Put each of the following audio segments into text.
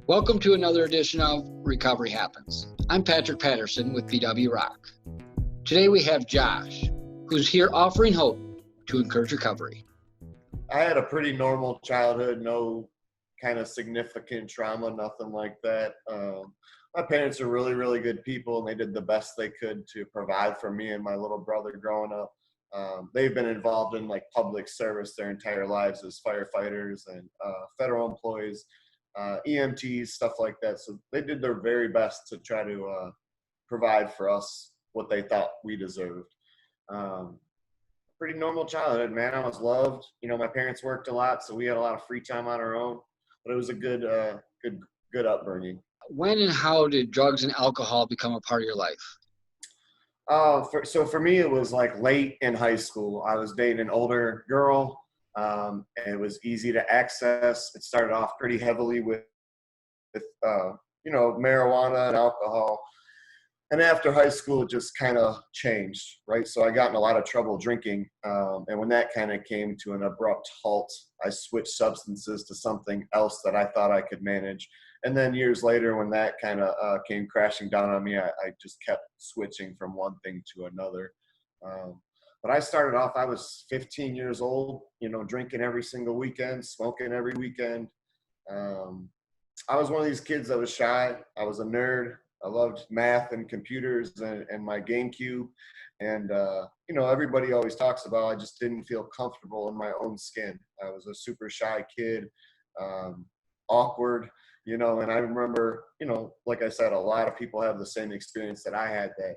Welcome to another edition of Recovery Happens. I'm Patrick Patterson with BW Rock. Today we have Josh, who's here offering hope to encourage recovery. I had a pretty normal childhood, no kind of significant trauma, nothing like that. My parents are really, really good people, and they did the best they could to provide for me and my little brother growing up. They've been involved in like public service their entire lives as firefighters and federal employees, EMTs, stuff like that. So they did their very best to try to provide for us what they thought we deserved. Pretty normal childhood, man. I was loved. My parents worked a lot, so we had a lot of free time on our own. But it was a good upbringing. When and how did drugs and alcohol become a part of your life? So for me, it was like late in high school. I was dating an older girl, and it was easy to access. It started off pretty heavily with marijuana and alcohol. And after high school, it just kind of changed, right? So I got in a lot of trouble drinking. And when that kind of came to an abrupt halt, I switched substances to something else that I thought I could manage. And then years later, when that kind of came crashing down on me, I just kept switching from one thing to another. But I started off, I was 15 years old, drinking every single weekend, smoking every weekend. I was one of these kids that was shy. I was a nerd. I loved math and computers and my GameCube. And, everybody always talks about I just didn't feel comfortable in my own skin. I was a super shy kid, awkward, and I remember, like I said, a lot of people have the same experience that I had, that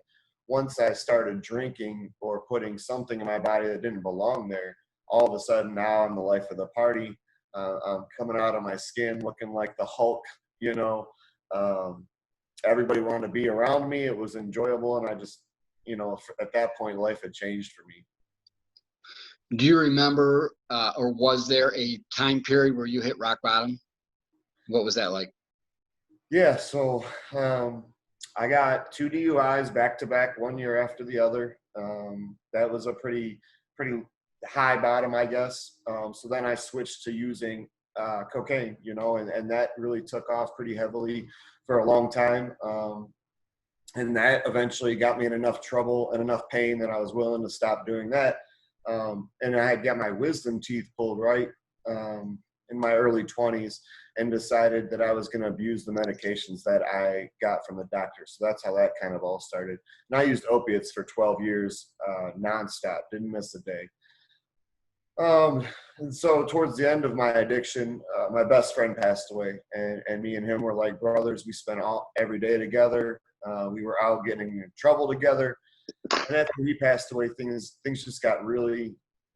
once I started drinking or putting something in my body that didn't belong there, all of a sudden now I'm the life of the party. I'm coming out of my skin looking like the Hulk, everybody wanted to be around me. It was enjoyable. And I just, at that point, life had changed for me. Do you remember, or was there a time period where you hit rock bottom? What was that like? Yeah. So I got 2 DUIs back to back, 1 year after the other. That was a pretty high bottom, I guess. So then I switched to using cocaine, and that really took off pretty heavily for a long time. And that eventually got me in enough trouble and enough pain that I was willing to stop doing that. And I had got my wisdom teeth pulled right in my early 20s and decided that I was going to abuse the medications that I got from the doctor. So that's how that kind of all started. And I used opiates for 12 years nonstop, didn't miss a day. And so towards the end of my addiction, my best friend passed away, and me and him were like brothers. We spent every day together. We were out getting in trouble together. And after he passed away, things just got really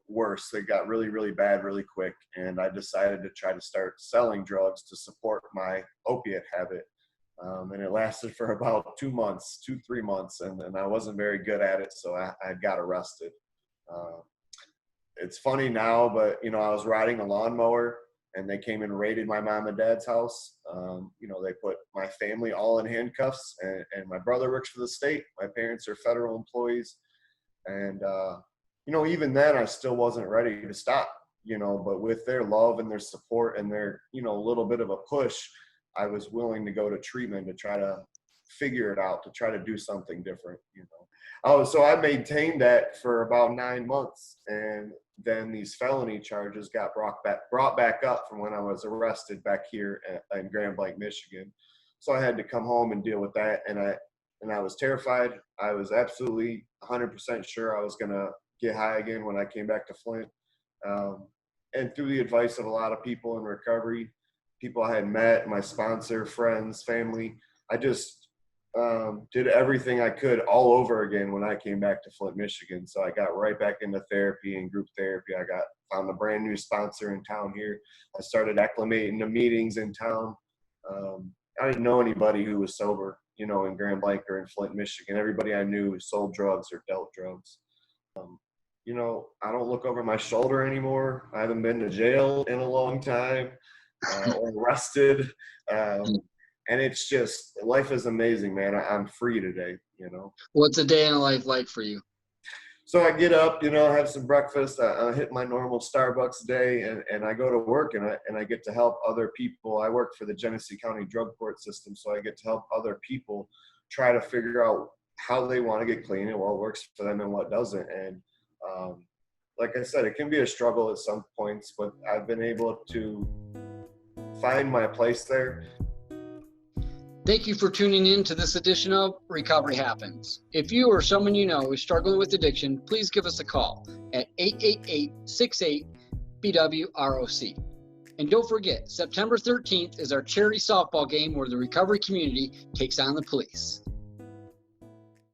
worse. They got really, really bad really quick. And I decided to try to start selling drugs to support my opiate habit. And it lasted for about 3 months. And I wasn't very good at it. So I got arrested. It's funny now, but, I was riding a lawnmower and they came and raided my mom and dad's house. They put my family all in handcuffs, and my brother works for the state. My parents are federal employees. And, even then I still wasn't ready to stop, but with their love and their support and their, little bit of a push, I was willing to go to treatment to try to figure it out, to try to do something different, So I maintained that for about 9 months, and then these felony charges got brought back up from when I was arrested back here in Grand Blanc, Michigan. So I had to come home and deal with that, and I was terrified. I was absolutely 100% sure I was gonna get high again when I came back to Flint. And through the advice of a lot of people in recovery, people I had met, my sponsor, friends, family, I just did everything I could all over again when I came back to Flint, Michigan. So I got right back into therapy and group therapy. I found a brand new sponsor in town here. I started acclimating to meetings in town. I didn't know anybody who was sober, in Grand Blanc or in Flint, Michigan. Everybody I knew sold drugs or dealt drugs. I don't look over my shoulder anymore. I haven't been to jail in a long time or arrested. And it's just, life is amazing, man. I'm free today, What's a day in life like for you? So I get up, have some breakfast, I hit my normal Starbucks day, and I go to work, and I get to help other people. I work for the Genesee County Drug Court System, so I get to help other people try to figure out how they want to get clean and what works for them and what doesn't. And like I said, it can be a struggle at some points, but I've been able to find my place there. Thank you for tuning in to this edition of Recovery Happens. If you or someone you know is struggling with addiction, please give us a call at 888-68-BWROC. And don't forget, September 13th is our charity softball game where the recovery community takes on the police.